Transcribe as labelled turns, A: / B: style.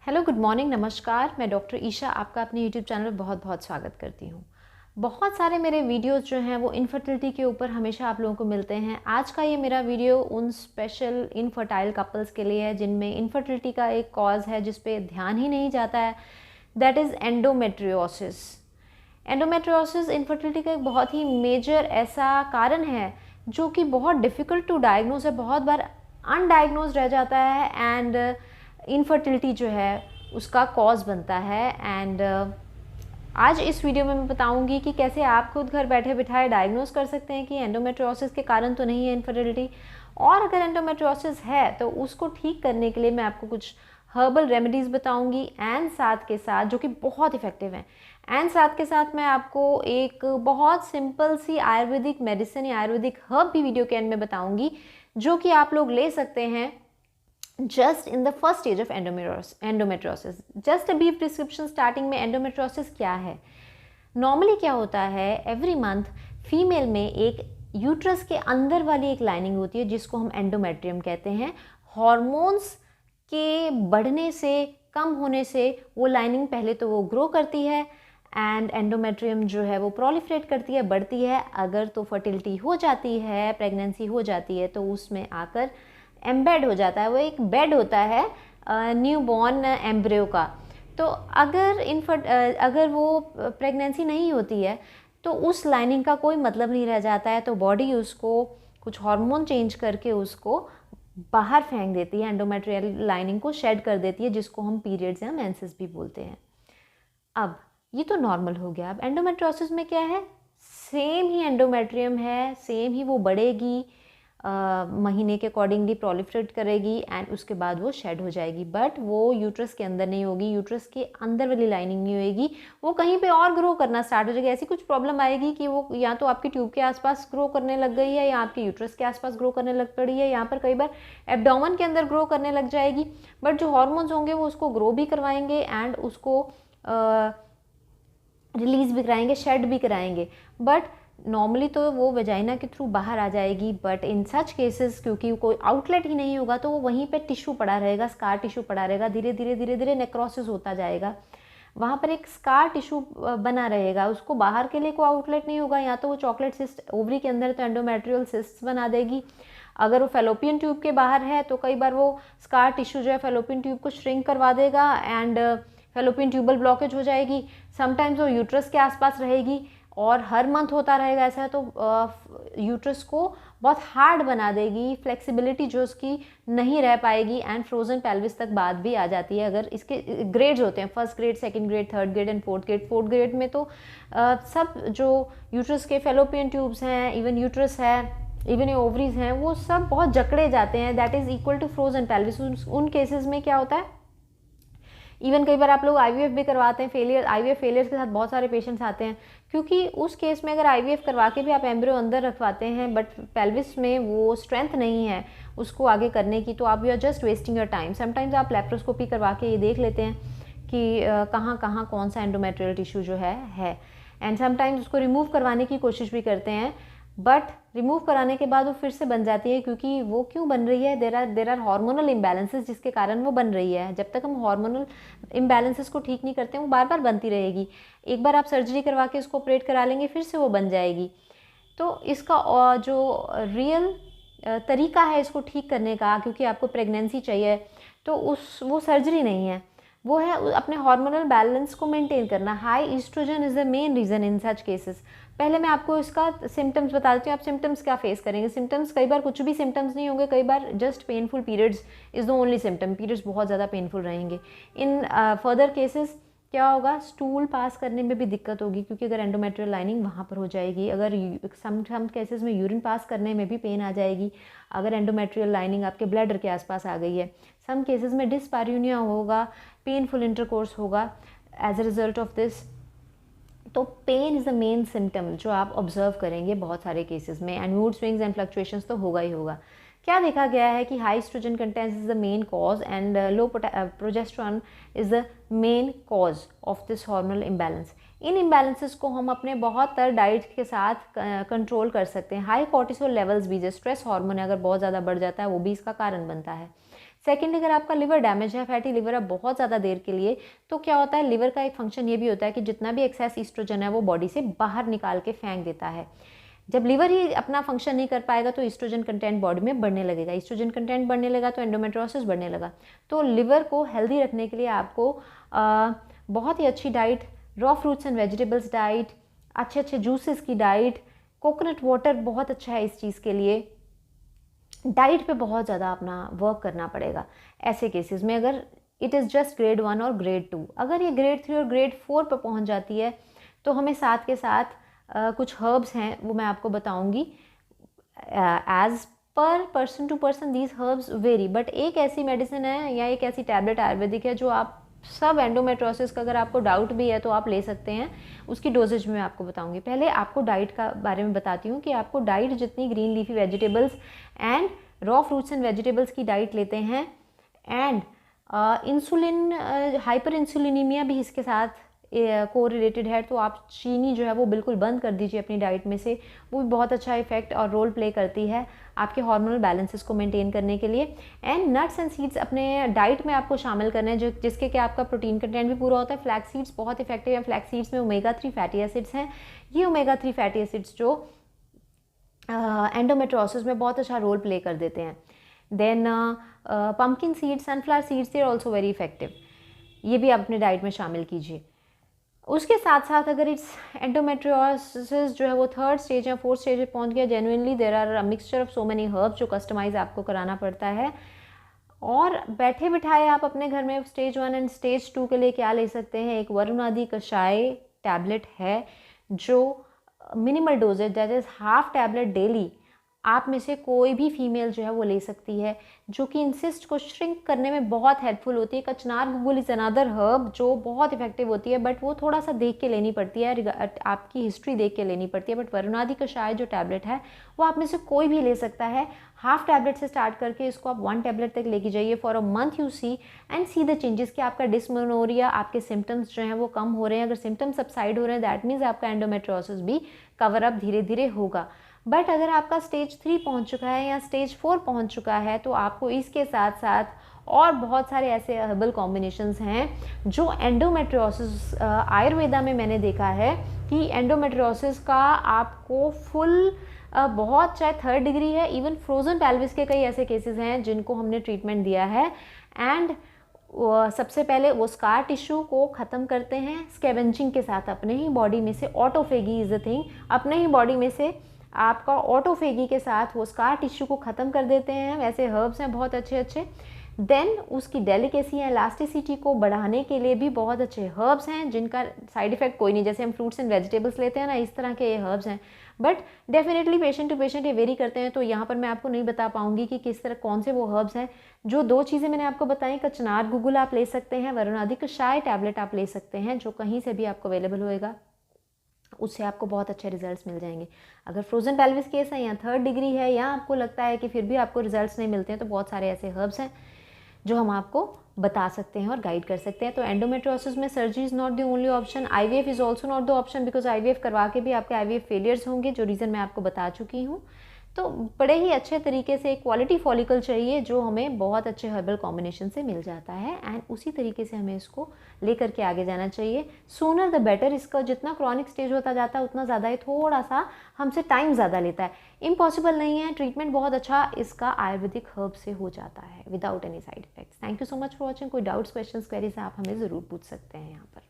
A: Hello, good morning, नमस्कार। मैं doctor Isha आपका अपने यूट्यूब चैनल पर बहुत बहुत स्वागत करती हूँ। बहुत सारे मेरे वीडियोस जो हैं वो इनफर्टिलिटी के ऊपर हमेशा आप लोगों को मिलते हैं। आज का ये मेरा वीडियो उन स्पेशल इनफर्टाइल कपल्स के लिए है जिनमें इनफर्टिलिटी का एक कॉज है जिस पे ध्यान ही नहीं जाता है, that is endometriosis. Endometriosis infertility का एक बहुत ही मेजर ऐसा कारण है जो कि बहुत डिफ़िकल्ट टू डायग्नोज है, बहुत बार अनडायग्नोज रह जाता है एंड इनफर्टिलिटी जो है उसका कॉज बनता है। एंड आज इस वीडियो में मैं बताऊंगी कि कैसे आप खुद घर बैठे बिठाए डायग्नोज कर सकते हैं कि एंडोमेट्रियोसिस के कारण तो नहीं है इनफर्टिलिटी, और अगर एंडोमेट्रियोसिस है तो उसको ठीक करने के लिए मैं आपको कुछ हर्बल रेमेडीज़ बताऊंगी एंड साथ के साथ जो कि बहुत इफ़ेक्टिव हैं, एंड साथ के साथ मैं आपको एक बहुत सिंपल सी आयुर्वेदिक मेडिसिन या आयुर्वेदिक हर्ब भी वीडियो के एंड में बताऊंगी जो कि आप लोग ले सकते हैं just in the first stage of endometriosis. Just a brief description starting में। एंडोमेट्रियोसिस क्या है? नॉर्मली क्या होता है, एवरी मंथ फीमेल में एक यूट्रस के अंदर वाली एक लाइनिंग होती है जिसको हम एंडोमेट्रियम कहते हैं। हॉर्मोन्स के बढ़ने से, कम होने से वो लाइनिंग पहले तो वो ग्रो करती है एंड एंडोमेट्रियम जो है वो प्रोलिफरेट करती है, बढ़ती है। अगर तो फर्टिलिटी हो जाती है, प्रेगनेंसी हो जाती है, तो उसमें आकर एम्बेड हो जाता है। वो एक बेड होता है न्यू बॉर्न एम्ब्रियो का। तो अगर वो प्रेगनेंसी नहीं होती है तो उस लाइनिंग का कोई मतलब नहीं रह जाता है, तो बॉडी उसको कुछ हार्मोन चेंज करके उसको बाहर फेंक देती है, एंडोमेट्रियल लाइनिंग को शेड कर देती है, जिसको हम पीरियड्स या मेंसेस भी बोलते हैं। अब ये तो नॉर्मल हो गया। अब एंडोमेट्रियोसिस में क्या है, सेम ही एंडोमेट्रियम है, सेम ही वो बढ़ेगी, महीने के अकॉर्डिंगली प्रोलिफरेट करेगी एंड उसके बाद वो शेड हो जाएगी। बट वो यूट्रस के अंदर नहीं होगी, यूट्रस के अंदर वाली लाइनिंग नहीं होएगी, वो कहीं पे और ग्रो करना स्टार्ट हो जाएगी। ऐसी कुछ प्रॉब्लम आएगी कि वो या तो आपकी ट्यूब के आसपास ग्रो करने लग गई है, या आपके यूट्रस के आसपास ग्रो करने लग पड़ी है, यहाँ पर कई बार एब्डोमेन के अंदर ग्रो करने लग जाएगी। बट जो हॉर्मोन्स होंगे वो उसको ग्रो भी करवाएंगे एंड उसको रिलीज भी कराएंगे, शेड भी कराएंगे। बट नॉर्मली तो वो वेजाइना के थ्रू बाहर आ जाएगी। बट इन सच केसेस क्योंकि कोई आउटलेट ही नहीं होगा तो वो वहीं पे टिश्यू पड़ा रहेगा, स्कार टिश्यू पड़ा रहेगा, धीरे धीरे धीरे धीरे नेक्रोसिस होता जाएगा। वहाँ पर एक स्कार टिश्यू बना रहेगा, उसको बाहर के लिए कोई आउटलेट नहीं होगा। या तो वो चॉकलेट सिस्ट ओवरी के अंदर तो एंडोमेट्रियल सिस्ट बना देगी। अगर वो फेलोपियन ट्यूब के बाहर है तो कई बार वो स्कार टिश्यू जो है फेलोपियन ट्यूब को श्रिंक करवा देगा एंड फेलोपियन ट्यूबल ब्लॉकेज हो जाएगी। समटाइम्स वो यूट्रस के आसपास रहेगी और हर मंथ होता रहेगा ऐसा, तो यूट्रस को बहुत हार्ड बना देगी, फ्लेक्सिबिलिटी जो उसकी नहीं रह पाएगी एंड फ्रोजन पेल्विस तक बात भी आ जाती है। अगर इसके ग्रेड्स होते हैं, first grade, second grade, third grade and fourth grade. Fourth grade में तो सब जो यूट्रस के फेलोपियन ट्यूब्स हैं, इवन यूट्रस है, इवन ये ओवरीज हैं, वो सब बहुत जकड़े जाते हैं, that is equal to frozen pelvis. उन केसेस में क्या होता है, इवन कई बार आप लोग आईवीएफ भी करवाते हैं, आईवीएफ फेलियर्स के साथ बहुत सारे पेशेंट्स आते हैं, क्योंकि उस केस में अगर आईवीएफ करवा के भी आप एम्ब्रियो अंदर रखवाते हैं बट पेल्विस में वो स्ट्रेंथ नहीं है उसको आगे करने की, तो आप you are just wasting your time. Sometimes आप लेप्रोस्कोपी करवा के ये देख लेते हैं कि कहाँ कहाँ कौन सा एंडोमेट्रियल टिश्यू जो है एंड समटाइम्स उसको रिमूव करवाने की कोशिश भी करते हैं, बट रिमूव कराने के बाद वो फिर से बन जाती है। क्योंकि वो क्यों बन रही है, देर आर हार्मोनल इम्बैलेंसेस जिसके कारण वो बन रही है। जब तक हम हार्मोनल इम्बैलेंसेस को ठीक नहीं करते हैं वो बार बार बनती रहेगी। एक बार आप सर्जरी करवा के उसको ऑपरेट करा लेंगे, फिर से वो बन जाएगी। तो इसका जो रियल तरीका है इसको ठीक करने का, क्योंकि आपको प्रेगनेंसी चाहिए, तो वो सर्जरी नहीं है, वो है अपने हार्मोनल बैलेंस को मेंटेन करना। High oestrogen is the main reason in such cases. पहले मैं आपको इसका सिम्टम्स बता देती हूँ, आप सिम्टम्स क्या फेस करेंगे। सिम्टम्स कई बार कुछ भी सिम्टम्स नहीं होंगे, कई बार just painful periods is the only symptom. Periods बहुत ज़्यादा पेनफुल रहेंगे। इन फर्दर केसेस क्या होगा, स्टूल पास करने में भी दिक्कत होगी, क्योंकि अगर एंडोमेट्रियल लाइनिंग वहाँ पर हो जाएगी। अगर सम केसेस में यूरिन पास करने में भी पेन आ जाएगी अगर एंडोमेट्रियल लाइनिंग आपके ब्लैडर के आसपास आ गई है। सम केसेस में डिस्पार्यूनिया होगा, पेनफुल इंटरकोर्स होगा as a result of this. तो pain is the main symptom जो आप ऑब्जर्व करेंगे बहुत सारे केसेस में, and mood swings and fluctuations तो होगा ही होगा। क्या देखा गया है कि high estrogen content is the main cause and low progesterone is the main cause of this hormonal imbalance. इन इम्बैलेंसेस को हम अपने बहुत तरह डाइट के साथ कंट्रोल कर सकते हैं। हाई कॉर्टिसोल लेवल्स भी, जो स्ट्रेस हार्मोन है, अगर बहुत ज़्यादा बढ़ जाता है वो भी इसका कारण बनता है। सेकेंड, अगर आपका लिवर डैमेज है, फैटी लिवर है बहुत ज़्यादा देर के लिए, तो क्या होता है, लिवर का एक फंक्शन ये भी होता है कि जितना भी एक्सेस ईस्ट्रोजन है वो बॉडी से बाहर निकाल के फेंक देता है। जब लिवर ही अपना फंक्शन नहीं कर पाएगा तो ईस्ट्रोजन कंटेंट बॉडी में बढ़ने लगेगा, ईस्ट्रोजन कंटेंट बढ़ने लगा तो एंडोमेट्रियोसिस बढ़ने लगा। तो लिवर को हेल्दी रखने के लिए आपको बहुत ही अच्छी diet, raw fruits and vegetables diet, अच्छे अच्छे जूसेस की डाइट, कोकोनट वाटर बहुत अच्छा है इस चीज़ के लिए। डाइट पे बहुत ज़्यादा अपना वर्क करना पड़ेगा ऐसे केसेस में, अगर इट इज़ जस्ट ग्रेड 1 और ग्रेड 2। अगर ये ग्रेड 3 और ग्रेड 4 पर पहुंच जाती है तो हमें साथ के साथ कुछ हर्ब्स हैं वो मैं आपको बताऊंगी। As per person to person these herbs vary, but एक ऐसी मेडिसिन है या एक ऐसी टैबलेट आयुर्वेदिक है जो आप सब एंडोमेट्रोसिस का अगर आपको डाउट भी है तो आप ले सकते हैं। उसकी डोजेज में मैं आपको बताऊंगी। पहले आपको डाइट का बारे में बताती हूँ कि आपको डाइट जितनी green leafy vegetables and raw fruits and vegetables की डाइट लेते हैं, एंड इंसुलिन, हाइपर इंसुलिनीमिया भी इसके साथ को रिलेटेड है, तो आप चीनी जो है वो बिल्कुल बंद कर दीजिए अपनी डाइट में से। वो भी बहुत अच्छा इफेक्ट और रोल प्ले करती है आपके हार्मोनल बैलेंसेस को मेंटेन करने के लिए। एंड नट्स एंड सीड्स अपने डाइट में आपको शामिल करने हैं, जो जिसके कि आपका प्रोटीन कंटेंट भी पूरा होता है। फ्लैक्स सीड्स बहुत इफेक्टिव है। फ्लैक्स सीड्स में ओमेगा 3 फैटी एसिड्स हैं। ये ओमेगा 3 फैटी एसिड्स जो एंडोमेट्रोसिस में बहुत अच्छा रोल प्ले कर देते हैं। Then pumpkin seeds, sunflower seeds, they are also very effective. ये भी आप अपने डाइट में शामिल कीजिए। उसके साथ साथ अगर इट्स एंडोमेट्रियोसिस जो है वो थर्ड स्टेज या फोर्थ स्टेज पे पहुंच गया, genuinely there are a mixture of so many herbs जो कस्टमाइज आपको कराना पड़ता है। और बैठे बिठाए आप अपने घर में स्टेज 1 एंड स्टेज 2 के लिए क्या ले सकते हैं, एक वरुणादि कषाय टैबलेट है जो minimal doses, that is half tablet daily, आप में से कोई भी फीमेल जो है वो ले सकती है, जो कि इंसिस्ट को श्रिंक करने में बहुत हेल्पफुल होती है। कचनार गुगुल इज़ अनदर हर्ब जो बहुत इफेक्टिव होती है, बट वो थोड़ा सा देख के लेनी पड़ती है, आपकी हिस्ट्री देख के लेनी पड़ती है। बट वरुणादि कषाय जो टैबलेट है वो आप में से कोई भी ले सकता है। हाफ टैबलेट से स्टार्ट करके इसको आप 1 टैबलेट तक लेके जाइए। For a month you see and see the changes कि आपका डिस्मेनोरिया, आपके सिम्टम्स जो हैं वो कम हो रहे हैं। अगर सिम्टम्स सबसाइड हो रहे हैं दैट मीन्स आपका एंडोमेट्रियोसिस भी कवर अप धीरे धीरे होगा। बट अगर आपका स्टेज 3 पहुंच चुका है या स्टेज 4 पहुंच चुका है तो आपको इसके साथ साथ और बहुत सारे ऐसे हर्बल कॉम्बिनेशंस हैं जो एंडोमेट्रियोसिस, आयुर्वेदा में मैंने देखा है कि एंडोमेट्रियोसिस का आपको फुल बहुत, चाहे 3rd डिग्री है, इवन फ्रोजन पेल्विस के कई ऐसे केसेस हैं जिनको हमने ट्रीटमेंट दिया है। एंड सबसे पहले वो स्कार टिश्यू को ख़त्म करते हैं स्कैवेंजिंग के साथ अपने ही बॉडी में से। ऑटोफेगी इज़ अ थिंग, अपने ही बॉडी में से आपका ऑटोफेगी के साथ वो स्कार टिश्यू को ख़त्म कर देते हैं। वैसे हर्ब्स हैं बहुत अच्छे अच्छे। देन उसकी डेलिकेसी या इलास्टिसिटी को बढ़ाने के लिए भी बहुत अच्छे हर्ब्स हैं जिनका साइड इफेक्ट कोई नहीं, जैसे हम फ्रूट्स एंड वेजिटेबल्स लेते हैं ना, इस तरह के ये हर्ब्स हैं। But definitely patient to patient ये वेरी करते हैं, तो यहाँ पर मैं आपको नहीं बता पाऊंगी कि किस तरह कौन से वो हर्ब्स हैं। जो 2 चीज़ें मैंने आपको बताई, कचनार गुगुल आप ले सकते हैं, वरुणादि कषाय टैबलेट आप ले सकते हैं जो कहीं से भी आपको अवेलेबल होएगा, उससे आपको बहुत अच्छे रिजल्ट्स मिल जाएंगे। अगर फ्रोजन पेल्विस केस है या 3rd डिग्री है या आपको लगता है कि फिर भी आपको रिजल्ट्स नहीं मिलते हैं, तो बहुत सारे ऐसे हर्ब्स हैं जो हम आपको बता सकते हैं और गाइड कर सकते हैं। तो एंडोमेट्रियोसिस में surgery is not the only option, IVF is also not the option, because IVF करवा के भी आपके आईवीएफ फेलियर्स होंगे, जो रीज़न मैं आपको बता चुकी हूँ। तो बड़े ही अच्छे तरीके से क्वालिटी फॉलिकल चाहिए जो हमें बहुत अच्छे हर्बल कॉम्बिनेशन से मिल जाता है, एंड उसी तरीके से हमें इसको लेकर के आगे जाना चाहिए। Sooner the better. इसका जितना क्रॉनिक स्टेज होता जाता है उतना ज़्यादा ही थोड़ा सा हमसे टाइम ज़्यादा लेता है। इम्पॉसिबल नहीं है, ट्रीटमेंट बहुत अच्छा इसका आयुर्वेदिक हर्ब से हो जाता है without any side effects. Thank you so much for watching. कोई डाउट्स, क्वेश्चंस, क्वेरीज आप हमें ज़रूर पूछ सकते हैं यहाँ पर।